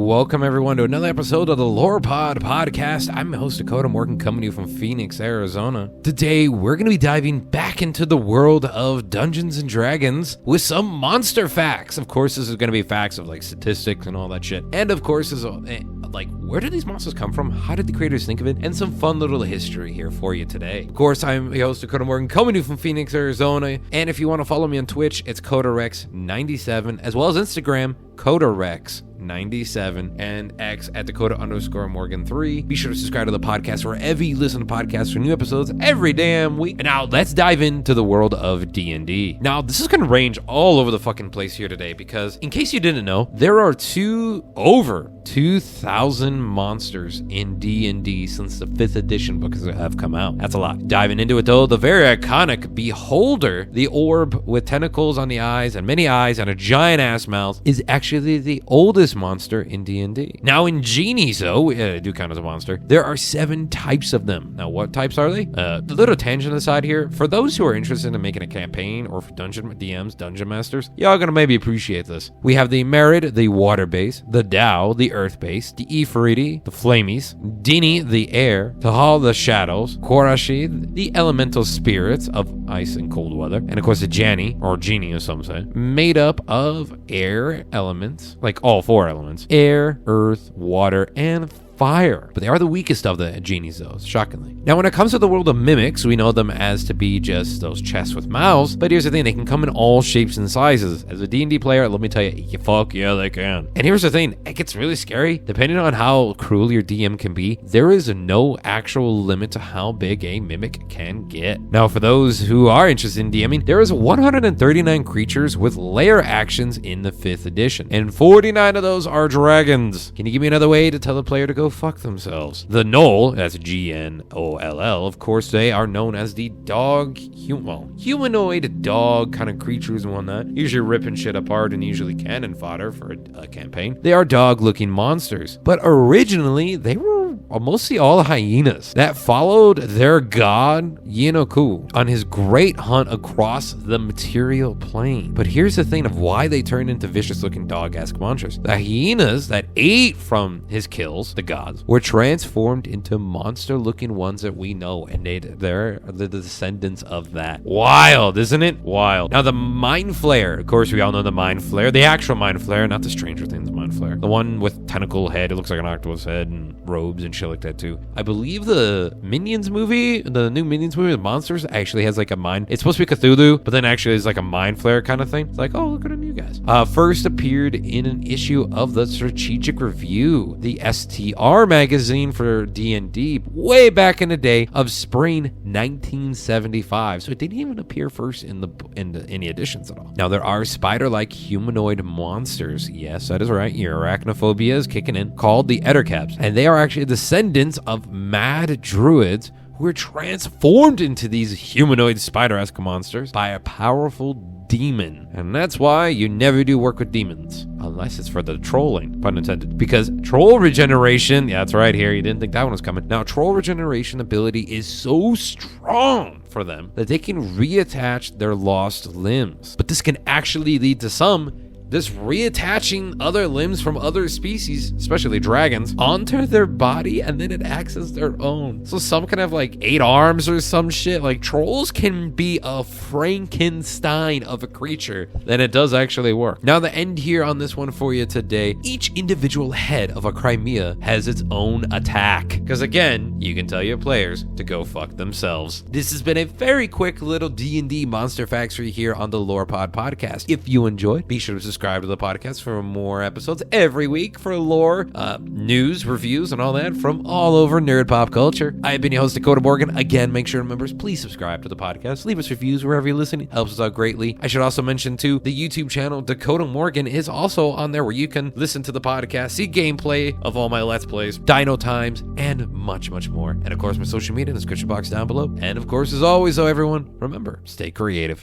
welcome everyone to another episode of the Lore Pod Podcast. I'm your host Dakota Morgan, coming to you from Phoenix, Arizona. Today, we're going to be diving back into the world of Dungeons and Dragons with some monster facts. Of course, this is going to be facts of like statistics and all that shit. And of course, is like, where did these monsters come from? How did the creators think of it? And some fun little history here for you today. Of course, I'm your host Dakota Morgan, coming to you from Phoenix, Arizona. And if you want to follow me on Twitch, it's CodaRex97, as well as Instagram, CodaRex97, and X at Dakota_Morgan3. Be sure to subscribe to the podcast wherever you listen to podcasts for new episodes every damn week. And now let's dive into the world of DnD. Now, this is going to range all over the fucking place here today because, in case you didn't know, there are over 2,000 monsters in DnD since the 5th edition books have come out. That's a lot. Diving into it though, the very iconic Beholder, the orb with tentacles on the eyes and many eyes and a giant ass mouth, is actually the oldest monster in D&D. Now in genies though, do count as a monster, there are 7 types of them. Now what types are they? A little tangent aside here, for those who are interested in making a campaign or for dungeon DMs, dungeon masters, y'all gonna maybe appreciate this. We have the Merid, the water base, the Dow, the earth base, the Ifriti, the flamies, Dini, the air, Tahal, the shadows, Korashi, the elemental spirits of ice and cold weather, and of course the Jani, or genie as some say, made up of air elements, like all 4 elements: air, earth, water, and fire. But they are the weakest of the genies though, shockingly. Now when it comes to the world of mimics, we know them as to be just those chests with mouths, but here's the thing, they can come in all shapes and sizes. As a D&D player, let me tell you, fuck yeah they can. And here's the thing, it gets really scary. Depending on how cruel your DM can be, there is no actual limit to how big a mimic can get. Now for those who are interested in DMing, there is 139 creatures with lair actions in the 5th edition, and 49 of those are dragons. Can you give me another way to tell the player to go fuck themselves? The Gnoll, that's Gnoll, of course, they are known as the humanoid dog kind of creatures and whatnot, usually ripping shit apart and usually cannon fodder for a campaign. They are dog-looking monsters, but originally they were mostly all hyenas that followed their god Yenoku on his great hunt across the material plane. But here's the thing of why they turned into vicious-looking dog-esque monsters. The hyenas that ate from his kills, the gods, were transformed into monster-looking ones that we know, and they're the descendants of that. Wild, isn't it? Wild. Now the Mind Flayer, of course, we all know the Mind Flayer, the actual Mind Flayer, not the Stranger Things Mind Flayer, the one with tentacle head. It looks like an octopus head and robes and shit like that too. I believe the Minions movie, the new Minions movie with monsters, actually has like a mind. It's supposed to be Cthulhu, but then actually it's like a Mind Flayer kind of thing. It's like, oh, look at the new guys. First appeared in an issue of the Strategic Review, the STR magazine for D&D, way back in the day of spring 1975. So it didn't even appear first in any editions at all. Now there are spider-like humanoid monsters. Yes, that is right. Your arachnophobia is kicking in, called the Ettercaps, and they are actually descendants of mad druids who were transformed into these humanoid spider-esque monsters by a powerful demon. And that's why you never do work with demons unless it's for the trolling, pun intended, because troll regeneration, yeah, that's right here, you didn't think that one was coming. Now troll regeneration ability is so strong for them that they can reattach their lost limbs, but this can actually lead to some this reattaching other limbs from other species, especially dragons, onto their body, and then it acts as their own. So some can have like 8 arms or some shit. Like trolls can be a Frankenstein of a creature, then it does actually work. Now the end here on this one for you today, each individual head of a Crimea has its own attack. Because again, you can tell your players to go fuck themselves. This has been a very quick little D&D monster facts for you here on the Lore Pod Podcast. If you enjoyed, be sure to subscribe to the podcast for more episodes every week for lore, news, reviews, and all that from all over nerd pop culture. I've been your host, Dakota Morgan. Again, make sure, members, please subscribe to the podcast. Leave us reviews wherever you're listening. It helps us out greatly. I should also mention, too, the YouTube channel, Dakota Morgan, is also on there where you can listen to the podcast, see gameplay of all my Let's Plays, Dino Times, and much, much more. And, of course, my social media in the description box down below. And, of course, as always, though, everyone, remember, stay creative.